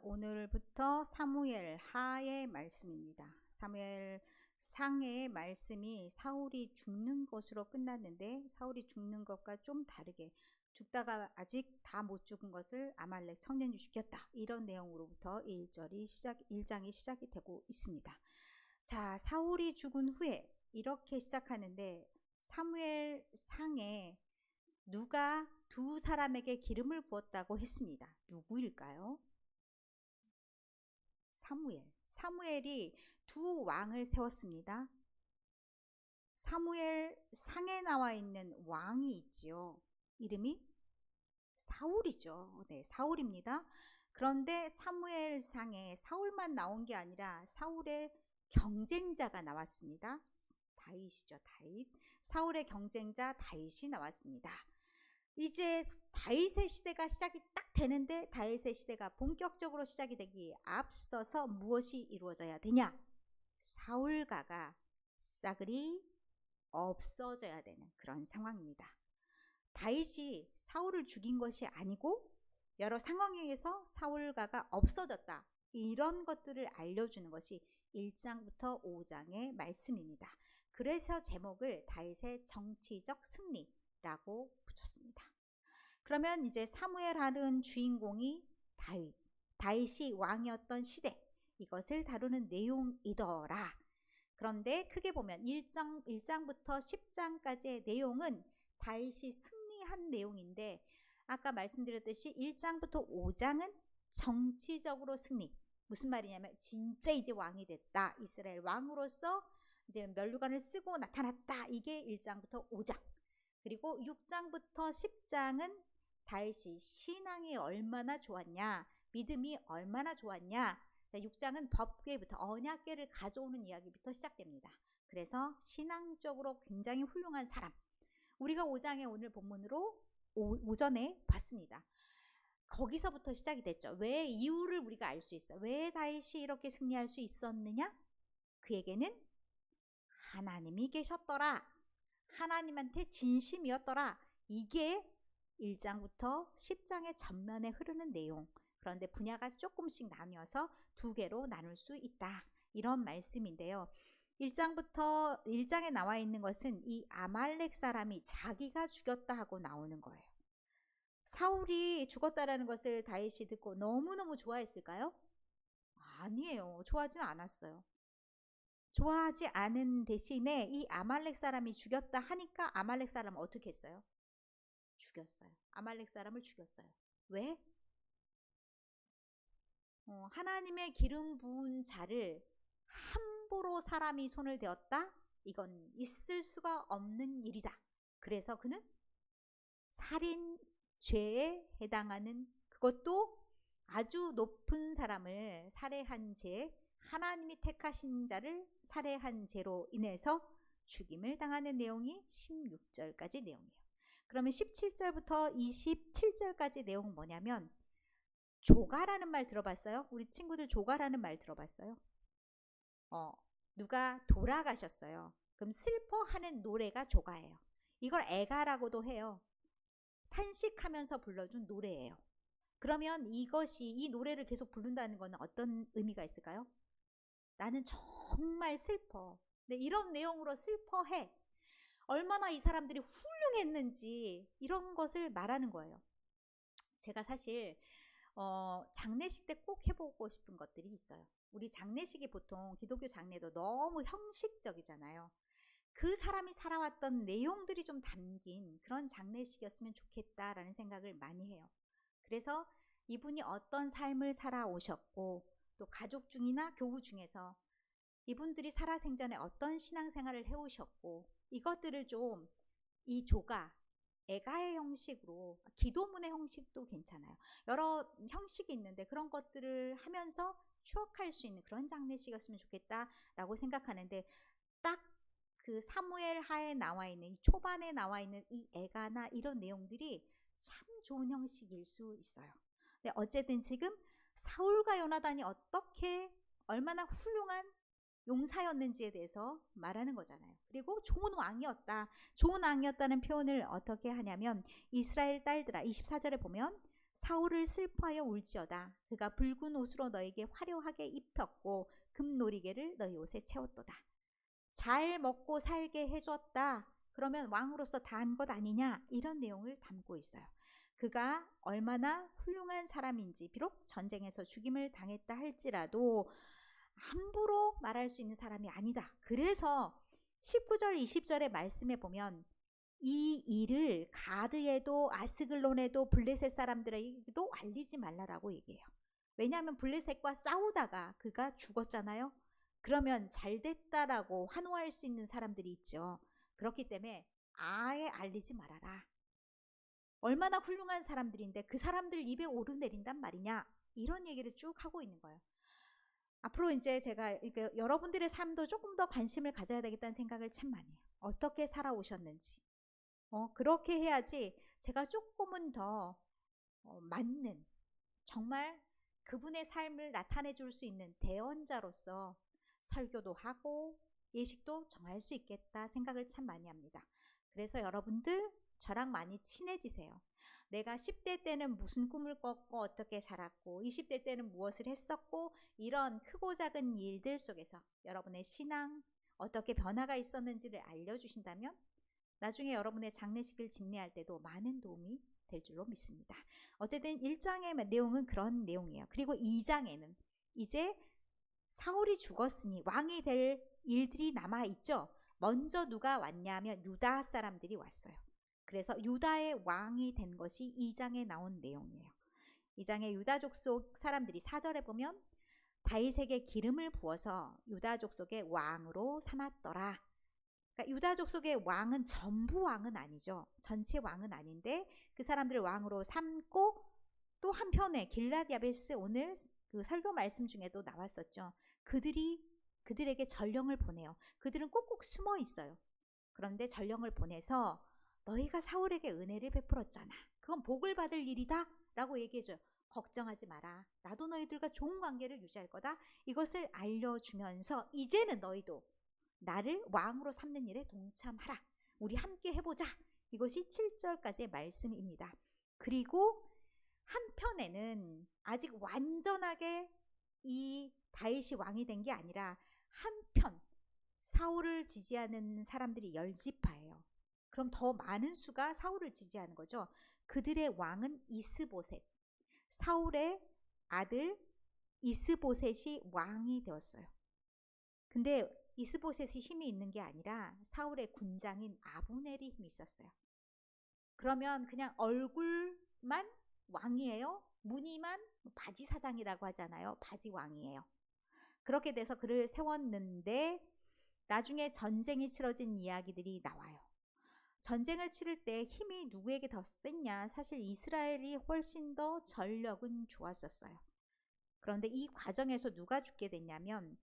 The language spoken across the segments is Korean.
오늘부터 사무엘 하의 말씀입니다. 사무엘 상의 말씀이 사울이 죽는 것으로 끝났는데, 사울이 죽는 것과 좀 다르게 죽다가 아직 다 못 죽은 것을 아말렉 청년이 죽였다, 이런 내용으로부터 1장이 시작이 되고 있습니다. 자, 사울이 죽은 후에 이렇게 시작하는데, 사무엘 상에 누가 두 사람에게 기름을 부었다고 했습니다. 누구일까요? 사무엘이 두 왕을 세웠습니다. 사무엘 상에 나와 있는 왕이 있지요. 이름이 사울이죠. 네, 사울입니다. 그런데 사무엘 상에 사울만 나온 게 아니라 사울의 경쟁자가 나왔습니다. 다윗이죠. 다윗. 사울의 경쟁자 다윗이 나왔습니다. 이제 다윗의 시대가 시작이 딱 되는데, 다윗의 시대가 본격적으로 시작이 되기에 앞서서 무엇이 이루어져야 되냐? 사울가가 싸그리 없어져야 되는 그런 상황입니다. 다윗이 사울을 죽인 것이 아니고 여러 상황에 의해서 사울가가 없어졌다, 이런 것들을 알려주는 것이 1장부터 5장의 말씀입니다. 그래서 제목을 다윗의 정치적 승리라고 붙였습니다. 그러면 이제 사무엘 하는 주인공이 다윗이 왕이었던 시대, 이것을 다루는 내용이더라. 그런데 크게 보면 1장부터 10장까지의 내용은 다윗이 승리한 내용인데, 아까 말씀드렸듯이 1장부터 5장은 정치적으로 승리. 무슨 말이냐면 진짜 이제 왕이 됐다, 이스라엘 왕으로서 이제 면류관을 쓰고 나타났다, 이게 1장부터 5장. 그리고 6장부터 10장은 다윗이 신앙이 얼마나 좋았냐, 믿음이 얼마나 좋았냐. 자, 6장은 법궤부터 언약궤를 가져오는 이야기부터 시작됩니다. 그래서 신앙적으로 굉장히 훌륭한 사람, 우리가 5장의 오늘 본문으로 오전에 봤습니다. 거기서부터 시작이 됐죠. 왜 이유를 우리가 알 수 있어요. 왜 다윗이 이렇게 승리할 수 있었느냐? 그에게는 하나님이 계셨더라, 하나님한테 진심이었더라. 이게 1장부터 10장의 전면에 흐르는 내용. 그런데 분야가 조금씩 나뉘어서 두 개로 나눌 수 있다, 이런 말씀인데요. 1장에 나와 있는 것은 이 아말렉 사람이 자기가 죽였다 하고 나오는 거예요. 사울이 죽었다라는 것을 다윗이 듣고 너무너무 좋아했을까요? 아니에요. 좋아하진 않았어요. 좋아하지 않은 대신에 이 아말렉 사람이 죽였다 하니까 아말렉 사람은 어떻게 했어요? 죽였어요. 아말렉 사람을 죽였어요. 왜? 하나님의 기름 부은 자를 함부로 사람이 손을 대었다? 이건 있을 수가 없는 일이다. 그래서 그는 살인죄에 해당하는, 그것도 아주 높은 사람을 살해한 죄, 하나님이 택하신 자를 살해한 죄로 인해서 죽임을 당하는 내용이 16절까지 내용이에요. 그러면 17절부터 27절까지 내용은 뭐냐면, 조가라는 말 들어봤어요? 우리 친구들 조가라는 말 들어봤어요? 누가 돌아가셨어요. 그럼 슬퍼하는 노래가 조가예요. 이걸 애가라고도 해요. 탄식하면서 불러준 노래예요. 그러면 이 노래를 계속 부른다는 것은 어떤 의미가 있을까요? 나는 정말 슬퍼. 네, 이런 내용으로 슬퍼해. 얼마나 이 사람들이 훌륭했는지, 이런 것을 말하는 거예요. 제가 사실 장례식 때 꼭 해보고 싶은 것들이 있어요. 우리 장례식이 보통 기독교 장례도 너무 형식적이잖아요. 그 사람이 살아왔던 내용들이 좀 담긴 그런 장례식이었으면 좋겠다라는 생각을 많이 해요. 그래서 이분이 어떤 삶을 살아오셨고, 또 가족 중이나 교우 중에서 이분들이 살아생전에 어떤 신앙생활을 해오셨고, 이것들을 좀 이 조가, 애가의 형식으로, 기도문의 형식도 괜찮아요. 여러 형식이 있는데 그런 것들을 하면서 추억할 수 있는 그런 장례식이었으면 좋겠다라고 생각하는데, 딱 그 사무엘 하에 나와 있는, 이 초반에 나와 있는 이 애가나 이런 내용들이 참 좋은 형식일 수 있어요. 근데 어쨌든 지금 사울과 요나단이 어떻게 얼마나 훌륭한 용사였는지에 대해서 말하는 거잖아요. 그리고 좋은 왕이었다. 좋은 왕이었다는 표현을 어떻게 하냐면, 이스라엘 딸들아, 24절에 보면 사울을 슬퍼하여 울지어다. 그가 붉은 옷으로 너에게 화려하게 입혔고 금노리개를 너희 옷에 채웠도다. 잘 먹고 살게 해줬다. 그러면 왕으로서 다 한 것 아니냐? 이런 내용을 담고 있어요. 그가 얼마나 훌륭한 사람인지, 비록 전쟁에서 죽임을 당했다 할지라도 함부로 말할 수 있는 사람이 아니다. 그래서 19절 20절의 말씀에 보면 이 일을 가드에도 아스글론에도 블레셋 사람들에게도 알리지 말라라고 얘기해요. 왜냐하면 블레셋과 싸우다가 그가 죽었잖아요. 그러면 잘됐다라고 환호할 수 있는 사람들이 있죠. 그렇기 때문에 아예 알리지 말아라. 얼마나 훌륭한 사람들인데 그 사람들 입에 오르내린단 말이냐, 이런 얘기를 쭉 하고 있는 거예요. 앞으로 이제 제가 여러분들의 삶도 조금 더 관심을 가져야 되겠다는 생각을 참 많이 해요. 어떻게 살아오셨는지. 그렇게 해야지 제가 조금은 더 맞는, 정말 그분의 삶을 나타내 줄 수 있는 대언자로서 설교도 하고 예식도 정할 수 있겠다 생각을 참 많이 합니다. 그래서 여러분들 저랑 많이 친해지세요. 내가 10대 때는 무슨 꿈을 꿨고 어떻게 살았고 20대 때는 무엇을 했었고, 이런 크고 작은 일들 속에서 여러분의 신앙 어떻게 변화가 있었는지를 알려주신다면 나중에 여러분의 장례식을 집례할 때도 많은 도움이 될 줄로 믿습니다. 어쨌든 1장의 내용은 그런 내용이에요. 그리고 2장에는 이제 사울이 죽었으니 왕이 될 일들이 남아있죠. 먼저 누가 왔냐면 유다 사람들이 왔어요. 그래서 유다의 왕이 된 것이 2장에 나온 내용이에요. 2장의 유다 족속 사람들이 4절에 보면 다윗에게 기름을 부어서 유다 족속의 왕으로 삼았더라. 그러니까 유다 족속의 왕은 전부 왕은 아니죠. 전체 왕은 아닌데 그 사람들을 왕으로 삼고, 또 한편에 길랏 야베스, 오늘 그 설교 말씀 중에도 나왔었죠. 그들에게 전령을 보내요. 그들은 꼭꼭 숨어 있어요. 그런데 전령을 보내서 너희가 사울에게 은혜를 베풀었잖아. 그건 복을 받을 일이다 라고 얘기해줘요. 걱정하지 마라. 나도 너희들과 좋은 관계를 유지할 거다. 이것을 알려주면서 이제는 너희도 나를 왕으로 삼는 일에 동참하라. 우리 함께 해보자. 이것이 7절까지의 말씀입니다. 그리고 한편에는 아직 완전하게 이 다윗이 왕이 된 게 아니라 한편 사울을 지지하는 사람들이 10지파예요. 그럼 더 많은 수가 사울을 지지하는 거죠. 그들의 왕은 이스보셋, 사울의 아들 이스보셋이 왕이 되었어요. 근데 이스보셋이 힘이 있는 게 아니라 사울의 군장인 아브넬이 힘이 있었어요. 그러면 그냥 얼굴만 왕이에요? 무늬만 바지 사장이라고 하잖아요. 바지 왕이에요. 그렇게 돼서 그를 세웠는데 나중에 전쟁이 치러진 이야기들이 나와요. 전쟁을 치를 때 힘이 누구에게 더 셌냐? 사실 이스라엘이 훨씬 더 전력은 좋았었어요. 그런데 이 과정에서 누가 죽게 됐냐면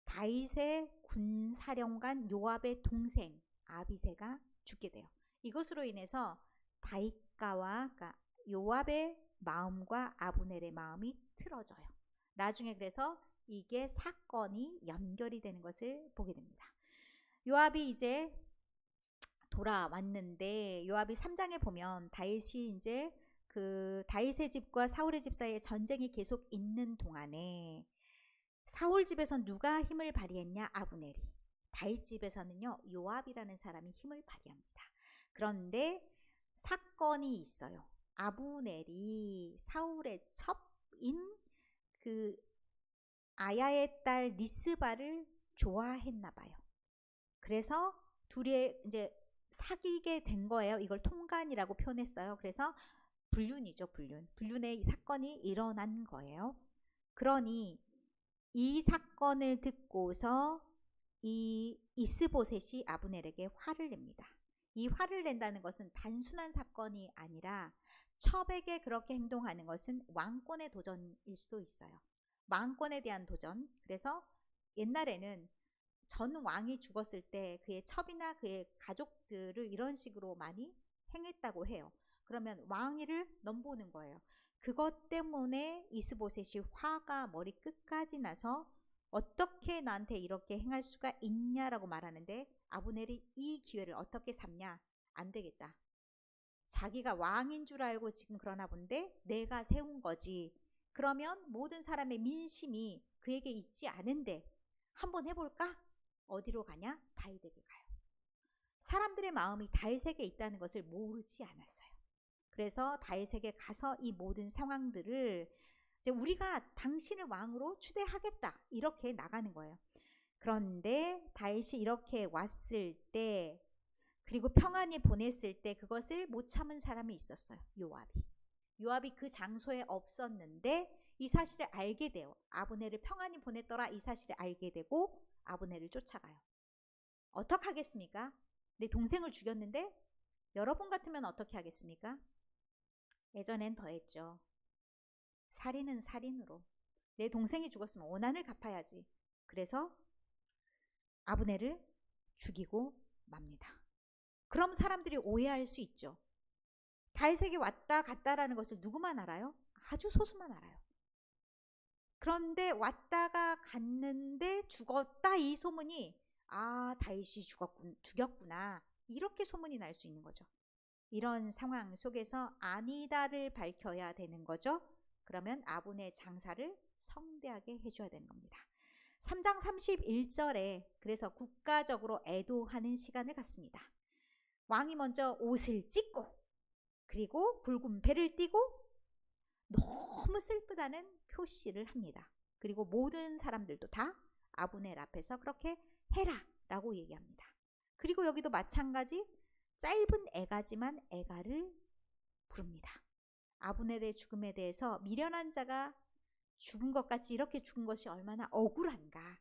다윗의 군사령관 요압의 동생 아비새가 죽게 돼요. 이것으로 인해서 다윗가와, 그러니까 요압의 마음과 아브넬의 마음이 틀어져요. 나중에 그래서 이게 사건이 연결이 되는 것을 보게 됩니다. 요압이 이제 돌아왔는데, 요압이 3장에 보면 다윗이 이제 그 다윗의 집과 사울의 집 사이에 전쟁이 계속 있는 동안에 사울 집에선 누가 힘을 발휘했냐? 아브넬이. 다윗 집에서는요, 요압이라는 사람이 힘을 발휘합니다. 그런데 사건이 있어요. 아브넬이 사울의 첩인 그 아야의 딸 리스바를 좋아했나 봐요. 그래서 둘이 이제 사귀게 된 거예요. 이걸 통간이라고 표현했어요. 그래서 불륜이죠, 불륜. 불륜의 사건이 일어난 거예요. 그러니 이 사건을 듣고서 이 이스보셋이 아브넬에게 화를 냅니다. 이 화를 낸다는 것은 단순한 사건이 아니라 첩에게 그렇게 행동하는 것은 왕권의 도전일 수도 있어요. 왕권에 대한 도전. 그래서 옛날에는 전 왕이 죽었을 때 그의 첩이나 그의 가족들을 이런 식으로 많이 행했다고 해요. 그러면 왕위를 넘보는 거예요. 그것 때문에 이스보셋이 화가 머리 끝까지 나서 어떻게 나한테 이렇게 행할 수가 있냐라고 말하는데, 아브넬이 이 기회를 어떻게 삼냐? 안 되겠다. 자기가 왕인 줄 알고 지금 그러나 본데 내가 세운 거지. 그러면 모든 사람의 민심이 그에게 있지 않은데 한번 해볼까? 어디로 가냐? 다윗에게 가요. 사람들의 마음이 다윗에게 있다는 것을 모르지 않았어요. 그래서 다윗에게 가서 이 모든 상황들을 이제 우리가 당신을 왕으로 추대하겠다 이렇게 나가는 거예요. 그런데 다윗이 이렇게 왔을 때 그리고 평안히 보냈을 때 그것을 못 참은 사람이 있었어요. 요압이 그 장소에 없었는데 이 사실을 알게 돼요. 아브넬을 평안히 보냈더라 이 사실을 알게 되고 아브넬을 쫓아가요. 어떡하겠습니까? 내 동생을 죽였는데 여러분 같으면 어떻게 하겠습니까? 예전엔 더했죠. 살인은 살인으로. 내 동생이 죽었으면 원한을 갚아야지. 그래서 아브넬을 죽이고 맙니다. 그럼 사람들이 오해할 수 있죠. 다윗에게 왔다 갔다라는 것을 누구만 알아요? 아주 소수만 알아요. 그런데 왔다가 갔는데 죽었다 이 소문이 다윗이 죽였구나 이렇게 소문이 날 수 있는 거죠. 이런 상황 속에서 아니다를 밝혀야 되는 거죠. 그러면 아브넬 장사를 성대하게 해줘야 되는 겁니다. 3장 31절에 그래서 국가적으로 애도하는 시간을 갖습니다. 왕이 먼저 옷을 찢고 그리고 붉은 배를 띠고 너무 슬프다는 표시를 합니다. 그리고 모든 사람들도 다 아브넬 앞에서 그렇게 해라 라고 얘기합니다. 그리고 여기도 마찬가지 짧은 애가지만 애가를 부릅니다. 아브넬의 죽음에 대해서 미련한 자가 죽은 것 같이 이렇게 죽은 것이 얼마나 억울한가.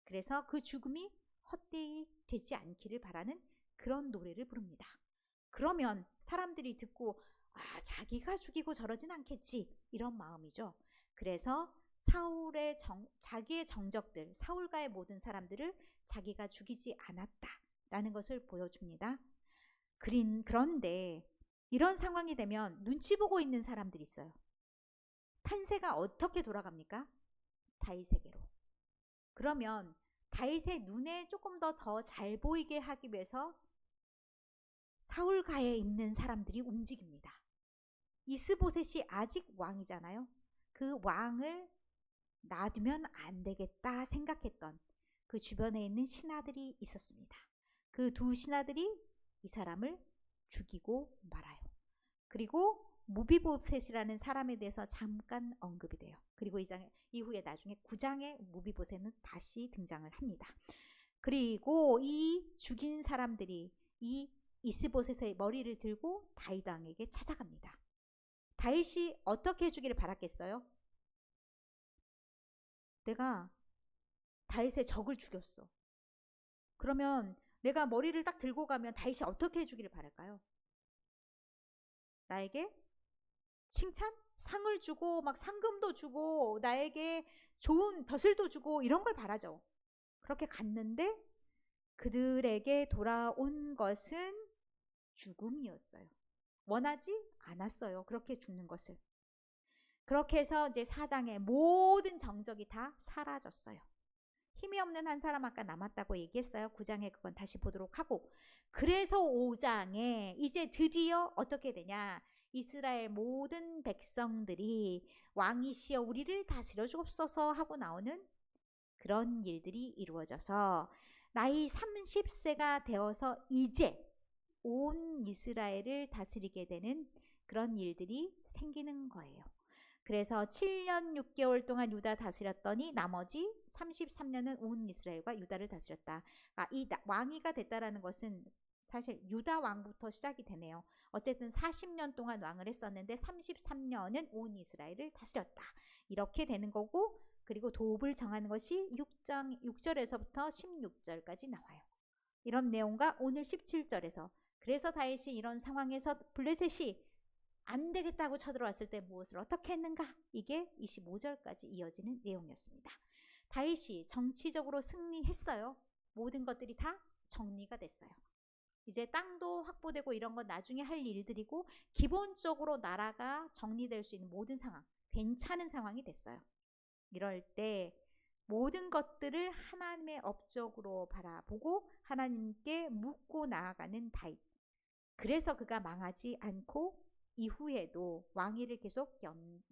그래서 그 죽음이 헛되이 되지 않기를 바라는 그런 노래를 부릅니다. 그러면 사람들이 듣고 자기가 죽이고 저러진 않겠지 이런 마음이죠. 그래서 자기의 정적들, 사울과의 모든 사람들을 자기가 죽이지 않았다라는 것을 보여줍니다. 그런데 이런 상황이 되면 눈치 보고 있는 사람들이 있어요. 판세가 어떻게 돌아갑니까? 다윗에게로. 그러면 다윗의 눈에 조금 더 잘 보이게 하기 위해서 사울가에 있는 사람들이 움직입니다. 이스보셋이 아직 왕이잖아요. 그 왕을 놔두면 안 되겠다 생각했던 그 주변에 있는 신하들이 있었습니다. 그 두 신하들이 이 사람을 죽이고 말아요. 그리고 무비보셋이라는 사람에 대해서 잠깐 언급이 돼요. 그리고 이후에 나중에 9장에 무비보셋은 다시 등장을 합니다. 그리고 이 죽인 사람들이 이 이스보셋의 머리를 들고 다윗 왕에게 찾아갑니다. 다윗이 어떻게 해주기를 바랐겠어요? 내가 다윗의 적을 죽였어. 그러면 내가 머리를 딱 들고 가면 다윗이 어떻게 해주기를 바랄까요? 나에게 칭찬? 상을 주고 막 상금도 주고 나에게 좋은 벼슬도 주고 이런 걸 바라죠. 그렇게 갔는데 그들에게 돌아온 것은 죽음이었어요. 원하지 않았어요. 그렇게 죽는 것을. 그렇게 해서 이제 4장의 모든 정적이 다 사라졌어요. 힘이 없는 한 사람 아까 남았다고 얘기했어요. 9장에 그건 다시 보도록 하고. 그래서 5장에 이제 드디어 어떻게 되냐. 이스라엘 모든 백성들이 왕이시여 우리를 다스려 주옵소서 하고 나오는 그런 일들이 이루어져서 나이 30세가 되어서 이제 온 이스라엘을 다스리게 되는 그런 일들이 생기는 거예요. 그래서 7년 6개월 동안 유다 다스렸더니 나머지 33년은 온 이스라엘과 유다를 다스렸다. 이 왕위가 됐다라는 것은 사실 유다 왕부터 시작이 되네요. 어쨌든 40년 동안 왕을 했었는데 33년은 온 이스라엘을 다스렸다. 이렇게 되는 거고 그리고 도읍을 정하는 것이 6절에서부터 16절까지 나와요. 이런 내용과 오늘 17절에서 그래서 다윗이 이런 상황에서 블레셋이 안 되겠다고 쳐들어왔을 때 무엇을 어떻게 했는가? 이게 25절까지 이어지는 내용이었습니다. 다윗이 정치적으로 승리했어요. 모든 것들이 다 정리가 됐어요. 이제 땅도 확보되고 이런 건 나중에 할 일들이고 기본적으로 나라가 정리될 수 있는 모든 상황, 괜찮은 상황이 됐어요. 이럴 때 모든 것들을 하나님의 업적으로 바라보고 하나님께 묻고 나아가는 다윗. 그래서 그가 망하지 않고 이후에도 왕위를 계속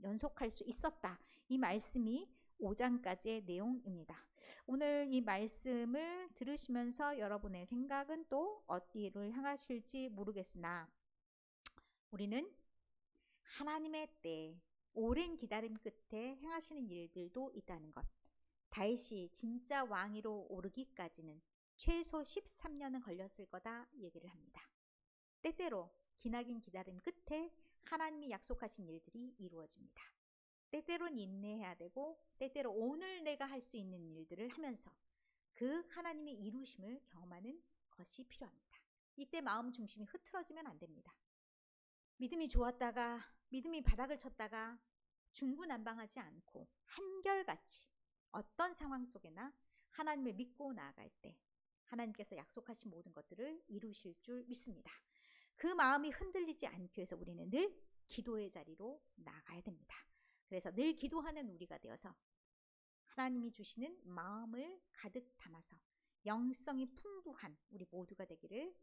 연속할 수 있었다. 이 말씀이 5장까지의 내용입니다. 오늘 이 말씀을 들으시면서 여러분의 생각은 또 어디를 향하실지 모르겠으나 우리는 하나님의 때 오랜 기다림 끝에 행하시는 일들도 있다는 것. 다윗이 진짜 왕위로 오르기까지는 최소 13년은 걸렸을 거다 얘기를 합니다. 때때로 기나긴 기다림 끝에 하나님이 약속하신 일들이 이루어집니다. 때때로는 인내해야 되고 때때로 오늘 내가 할 수 있는 일들을 하면서 그 하나님의 이루심을 경험하는 것이 필요합니다. 이때 마음 중심이 흐트러지면 안 됩니다. 믿음이 좋았다가 믿음이 바닥을 쳤다가 중구난방하지 않고 한결같이 어떤 상황 속에나 하나님을 믿고 나아갈 때 하나님께서 약속하신 모든 것들을 이루실 줄 믿습니다. 그 마음이 흔들리지 않기 위해서 우리는 늘 기도의 자리로 나가야 됩니다. 그래서 늘 기도하는 우리가 되어서 하나님이 주시는 마음을 가득 담아서 영성이 풍부한 우리 모두가 되기를